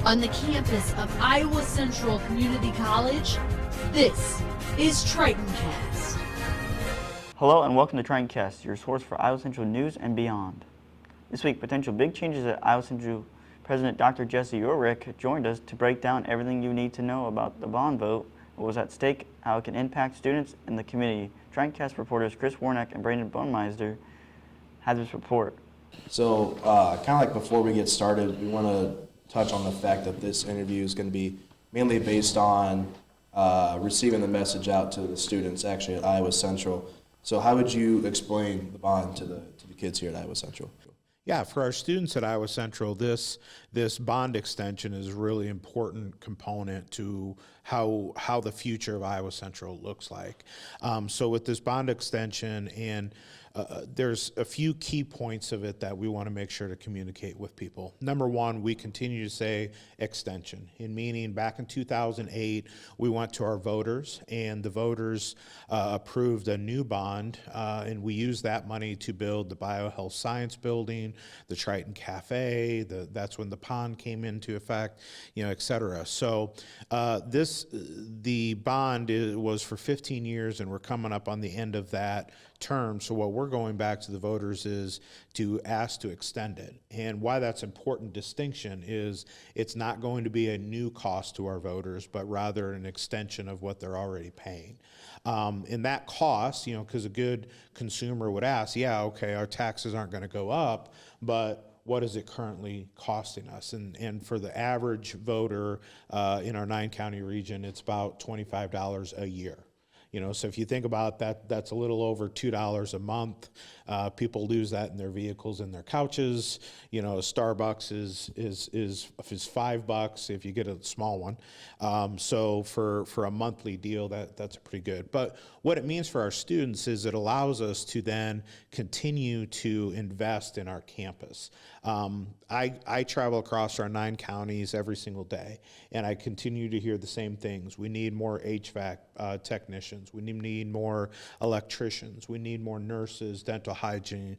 On the campus of Iowa Central Community College, this is Tritoncast. Hello and welcome to Tritoncast, your source for Iowa Central news and beyond. This week, potential big changes at Iowa Central President Dr. Jesse Ulrich joined us to break down everything you need to know about the bond vote, what was at stake, how it can impact students and the community. Tritoncast reporters Chris Warnock and Brandon Bonmeister had this report. So, kind of like before we get started, we want to touch on the fact that this interview is going to be mainly based on receiving the message out to the students actually at Iowa Central. So how would you explain the bond to the kids here at Iowa Central? Yeah, for our students at Iowa Central, this bond extension is a really important component to how the future of Iowa Central looks like. So with this bond extension, and there's a few key points of it that we want to make sure to communicate with people. Number one, we continue to say extension, in meaning back in 2008, we went to our voters, and the voters approved a new bond, and we used that money to build the Biohealth Science Building, the Triton Cafe, that's when the pond came into effect, et cetera. So the bond was for 15 years, and we're coming up on the end of that term. So what we're going back to the voters is to ask to extend it. And why that's important distinction is it's not going to be a new cost to our voters, but rather an extension of what they're already paying. And that cost, because a good consumer would ask, yeah, okay, our taxes aren't going to go up, but what is it currently costing us? And for the average voter in our 9-county region, it's about $25 a year. So if you think about that, that's a little over $2 a month. People lose that in their vehicles and their couches. Starbucks is $5 if you get a small one. So for a monthly deal, that's pretty good. But what it means for our students is it allows us to then continue to invest in our campus. I travel across our 9 counties every single day, and I continue to hear the same things. We need more HVAC technicians. We need more electricians. We need more nurses, dental hygienists,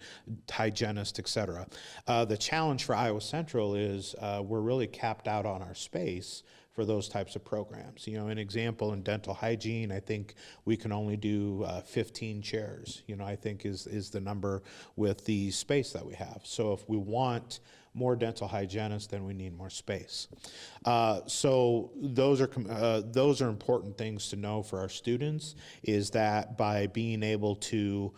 et cetera. The challenge for Iowa Central is we're really capped out on our space for those types of programs. An example in dental hygiene, I think we can only do 15 chairs, I think is the number with the space that we have. So if we want more dental hygienists, then we need more space. So those are important things to know for our students, is that by being able to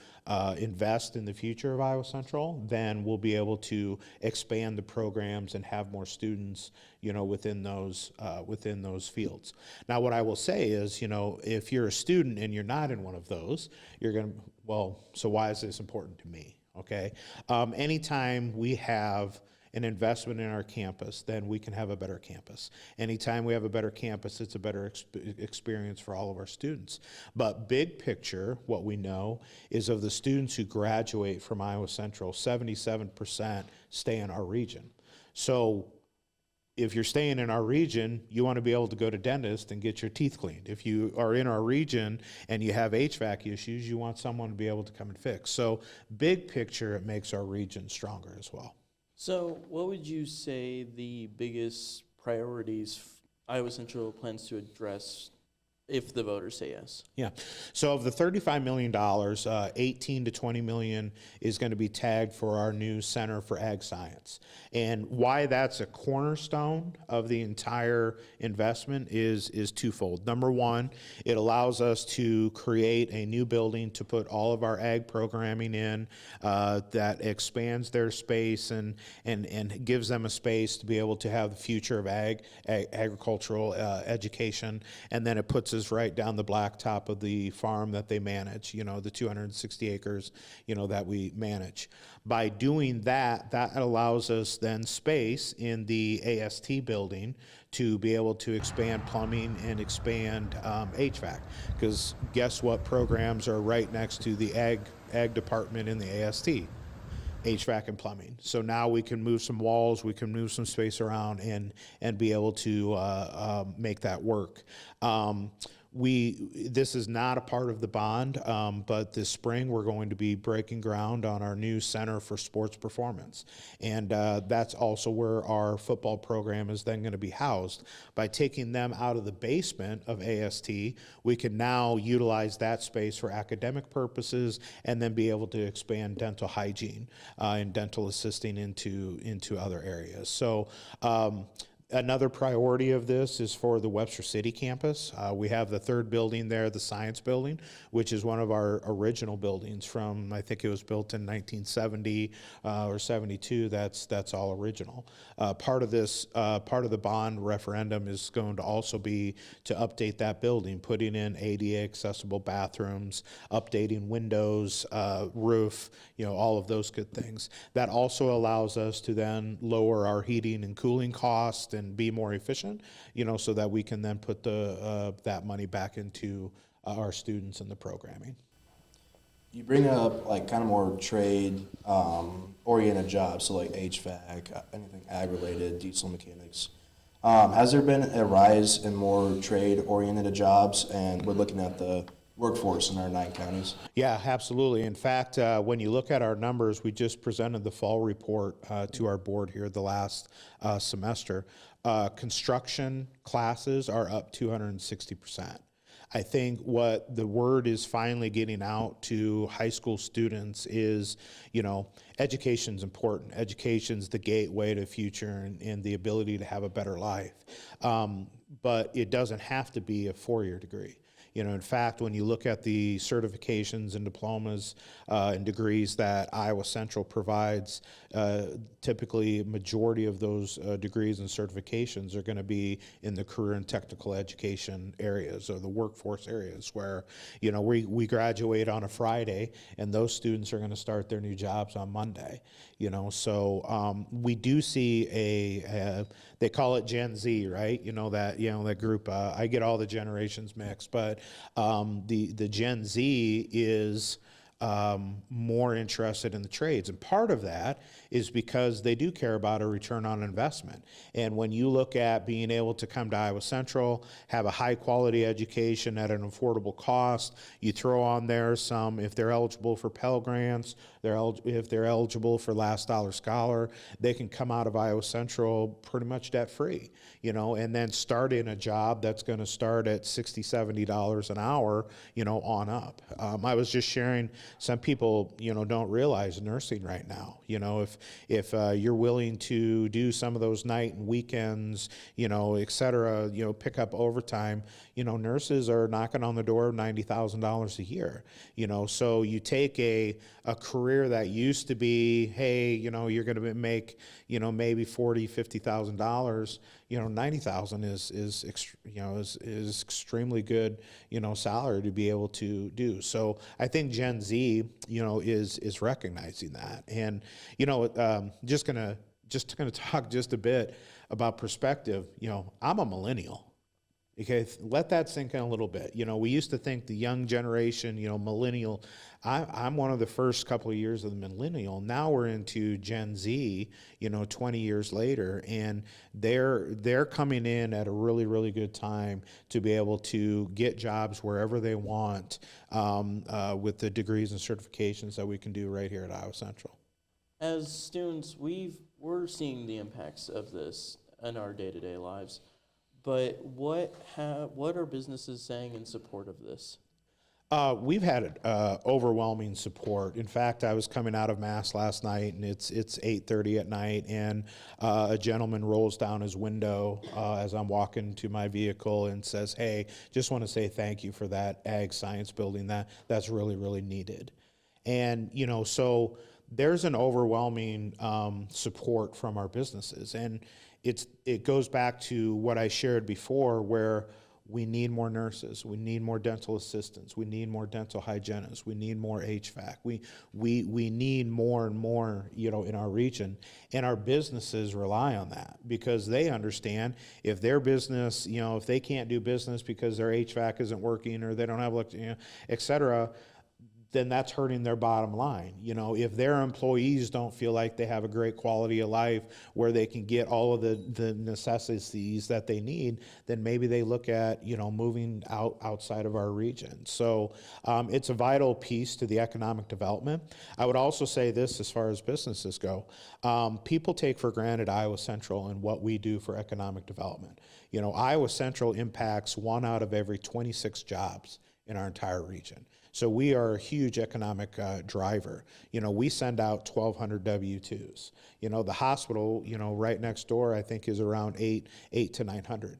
invest in the future of Iowa Central, then we'll be able to expand the programs and have more students, within those fields. Now, what I will say is, if you're a student and you're not in one of those, so why is this important to me? Okay, anytime we have an investment in our campus, then we can have a better campus. Anytime we have a better campus, it's a better experience for all of our students. But big picture, what we know is of the students who graduate from Iowa Central, 77% stay in our region. So if you're staying in our region, you want to be able to go to dentist and get your teeth cleaned. If you are in our region and you have HVAC issues, you want someone to be able to come and fix. So big picture, it makes our region stronger as well. So what would you say the biggest priorities Iowa Central plans to address if the voters say yes? Yeah. So of the $35 million, 18 to 20 million is going to be tagged for our new Center for Ag Science. And why that's a cornerstone of the entire investment is twofold. Number one, it allows us to create a new building to put all of our ag programming in that expands their space and gives them a space to be able to have the future of agricultural education. And then it puts us right down the blacktop of the farm that they manage, the 260 acres, that we manage. By doing that, that allows us then space in the AST building to be able to expand plumbing and expand HVAC. Because guess what programs are right next to the ag department in the AST? HVAC and plumbing. So now we can move some walls, we can move some space around and be able to make that work. this is not a part of the bond, but this spring we're going to be breaking ground on our new Center for Sports Performance. And that's also where our football program is then going to be housed. By taking them out of the basement of AST, we can now utilize that space for academic purposes and then be able to expand dental hygiene and dental assisting into other areas. So another priority of this is for the Webster City campus. We have the third building there, the Science Building, which is one of our original buildings from, I think it was built in 1970 or 72. That's all original. Part of the bond referendum is going to also be to update that building, putting in ADA accessible bathrooms, updating windows, roof, all of those good things. That also allows us to then lower our heating and cooling costs and be more efficient, so that we can then put that money back into our students and the programming. You bring up like kind of more trade oriented jobs, so like HVAC, anything ag related, diesel mechanics. Has there been a rise in more trade oriented jobs? And we're looking at the workforce in our 9 counties. Yeah, absolutely. In fact, when you look at our numbers, we just presented the fall report to our board here the last semester. Construction classes are up 260%. I think what the word is finally getting out to high school students is, education's important. Education's the gateway to the future and the ability to have a better life. But it doesn't have to be a 4-year degree. In fact, when you look at the certifications and diplomas and degrees that Iowa Central provides, typically majority of those degrees and certifications are going to be in the career and technical education areas or the workforce areas where, we graduate on a Friday and those students are going to start their new jobs on Monday. So we do see they call it Gen Z, right? That group. I get all the generations mixed, but the Gen Z is more interested in the trades. And part of that is because they do care about a return on investment. And when you look at being able to come to Iowa Central, have a high quality education at an affordable cost, you throw on there some, if they're eligible for Pell Grants, if they're eligible for Last Dollar Scholar, they can come out of Iowa Central pretty much debt free, and then start in a job that's going to start at $60, $70 an hour, on up. I was just sharing, some people, don't realize nursing right now. If you're willing to do some of those night and weekends, et cetera, pick up overtime, nurses are knocking on the door of $90,000 a year. So you take a career that used to be, hey, you're going to make, maybe $40,000, $50,000. $90,000 is extremely good, salary to be able to do. So I think Gen Z, is recognizing that. And, just gonna talk just a bit about perspective. I'm a millennial. Okay, let that sink in a little bit. We used to think the young generation, millennial. I'm one of the first couple of years of the millennial. Now we're into Gen Z, 20 years later, and they're coming in at a really, really good time to be able to get jobs wherever they want with the degrees and certifications that we can do right here at Iowa Central. As students, we're seeing the impacts of this in our day-to-day lives. But what are businesses saying in support of this? We've had overwhelming support. In fact, I was coming out of Mass last night, and it's 8:30 at night, and a gentleman rolls down his window as I'm walking to my vehicle and says, "Hey, just want to say thank you for that Ag Science Building. That's really, really needed." And so there's an overwhelming support from our businesses, and it goes back to what I shared before, where we need more nurses, we need more dental assistants, we need more dental hygienists, we need more HVAC, we need more and more, in our region, and our businesses rely on that because they understand if their business, if they can't do business because their HVAC isn't working or they don't have, et cetera, then that's hurting their bottom line. If their employees don't feel like they have a great quality of life where they can get all of the necessities that they need, then maybe they look at, moving outside of our region. So it's a vital piece to the economic development. I would also say this as far as businesses go. People take for granted Iowa Central and what we do for economic development. Iowa Central impacts 1 out of every 26 jobs in our entire region. So we are a huge economic driver. We send out 1,200 W-2s. The hospital, right next door, I think is around 8 to 900.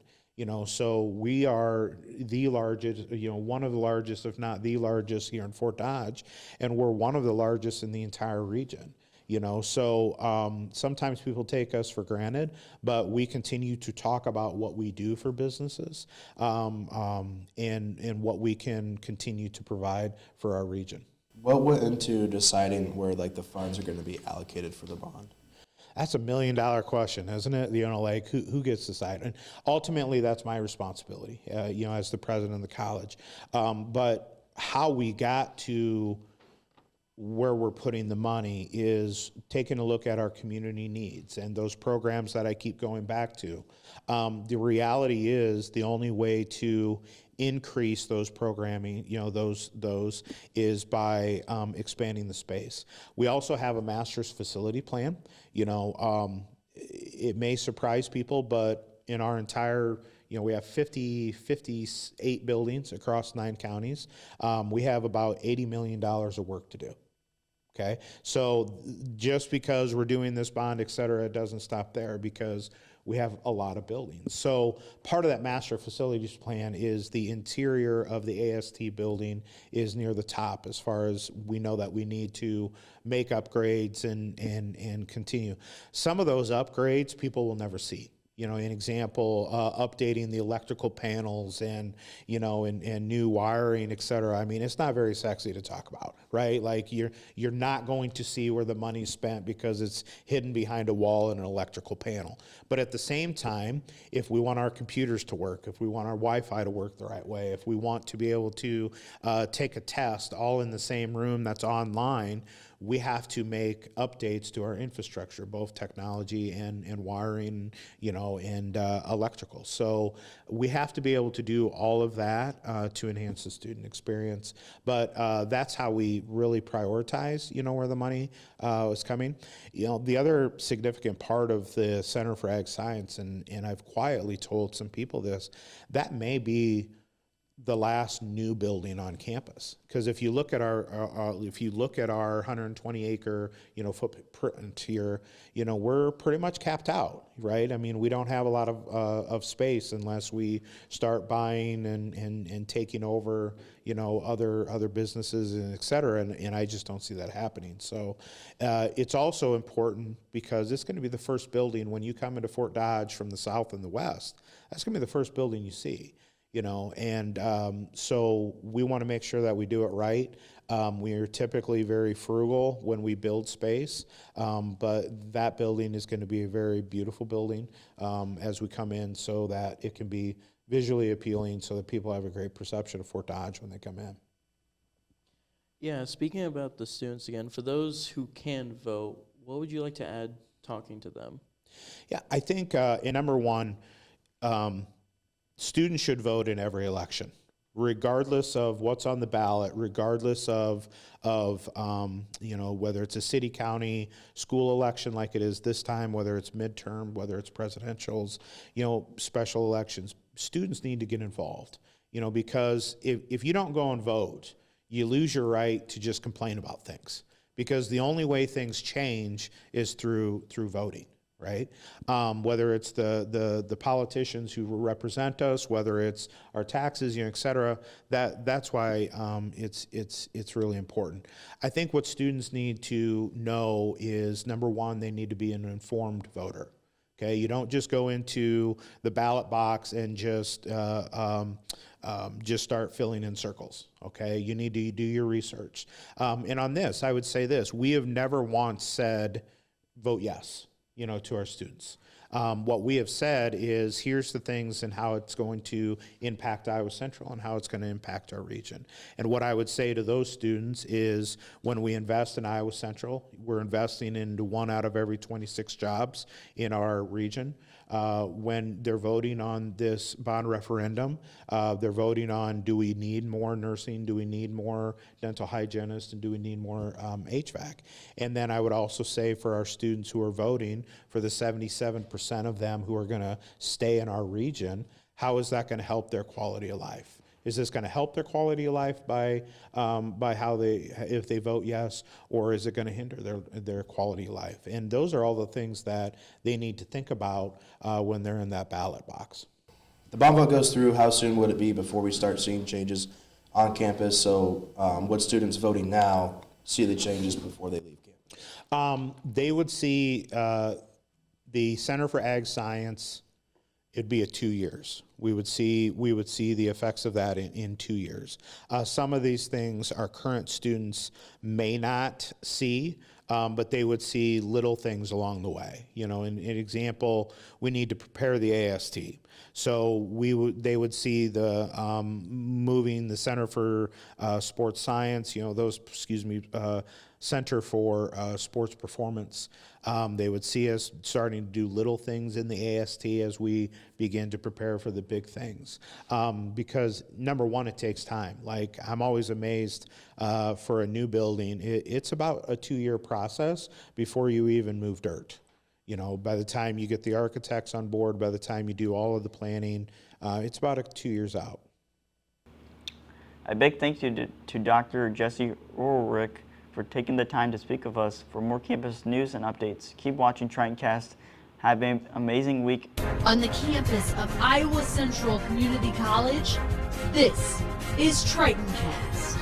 So we are the largest, one of the largest, if not the largest here in Fort Dodge, and we're one of the largest in the entire region. So sometimes people take us for granted, but we continue to talk about what we do for businesses and what we can continue to provide for our region. What went into deciding where the funds are going to be allocated for the bond? That's $1 million question, isn't it? Who gets to decide? And ultimately, that's my responsibility, as the president of the college. But how we got to where we're putting the money is taking a look at our community needs and those programs that I keep going back to. The reality is the only way to increase those programming, those is by expanding the space. We also have a master's facility plan. It may surprise people, but in our entire we have 58 buildings across 9 counties. We have about $80 million of work to do. Okay, so just because we're doing this bond, et cetera, it doesn't stop there because we have a lot of buildings. So part of that master facilities plan is the interior of the AST building is near the top as far as we know that we need to make upgrades and continue. Some of those upgrades people will never see. An example, updating the electrical panels and new wiring, et cetera. I mean, it's not very sexy to talk about, right? You're not going to see where the money's spent because it's hidden behind a wall and an electrical panel. But at the same time, if we want our computers to work, if we want our Wi-Fi to work the right way, if we want to be able to take a test all in the same room that's online, we have to make updates to our infrastructure, both technology and wiring, and electrical. So we have to be able to do all of that to enhance the student experience. But that's how we really prioritize, where the money is coming. The other significant part of the Center for Ag Science, and I've quietly told some people this, that may be the last new building on campus, because if you look at our 120 acre footprint here, we're pretty much capped out, right? I mean, we don't have a lot of space unless we start buying and taking over other businesses and et cetera, and I just don't see that happening. So it's also important because it's going to be the first building when you come into Fort Dodge from the south and the west. That's going to be the first building you see. So we want to make sure that we do it right. We are typically very frugal when we build space, but that building is going to be a very beautiful building as we come in so that it can be visually appealing so that people have a great perception of Fort Dodge when they come in. Yeah, speaking about the students again, for those who can vote, what would you like to add talking to them? Yeah, I think in number one, students should vote in every election, regardless of what's on the ballot, regardless of whether it's a city, county, school election like it is this time, whether it's midterm, whether it's presidentials, special elections. Students need to get involved, because if you don't go and vote, you lose your right to just complain about things, because the only way things change is through voting. Right? Whether it's the politicians who represent us, whether it's our taxes, et cetera, that's why it's really important. I think what students need to know is, number one, they need to be an informed voter. Okay, you don't just go into the ballot box and just start filling in circles. Okay, you need to do your research. And on this, I would say this: we have never once said, "Vote yes," to our students. What we have said is, here's the things and how it's going to impact Iowa Central and how it's going to impact our region. And what I would say to those students is, when we invest in Iowa Central, we're investing into 1 out of every 26 jobs in our region. When they're voting on this bond referendum, they're voting on, do we need more nursing, do we need more dental hygienists, and do we need more HVAC? And then I would also say, for our students who are voting, for the 77% of them who are going to stay in our region, how is that going to help their quality of life? Is this going to help their quality of life by how if they vote yes, or is it going to hinder their quality of life? And those are all the things that they need to think about when they're in that ballot box. The bond vote goes through. How soon would it be before we start seeing changes on campus? So would students voting now see the changes before they leave campus? They would see the Center for Ag Science. It'd be 2 years. We would see the effects of that in 2 years. Some of these things our current students may not see, but they would see little things along the way. You know, an example, we need to prepare the AST. So they would see the moving the Center for Sports Science, Center for Sports Performance. They would see us starting to do little things in the AST as we begin to prepare for the big things. Because number one, it takes time. Like, I'm always amazed for a new building, it's about a 2-year process before you even move dirt. You know, by the time you get the architects on board, by the time you do all of the planning, it's about 2 years out. A big thank you to Dr. Jesse Ulrich for taking the time to speak with us. For more campus news and updates, keep watching Tritoncast. Have an amazing week. On the campus of Iowa Central Community College, this is Tritoncast.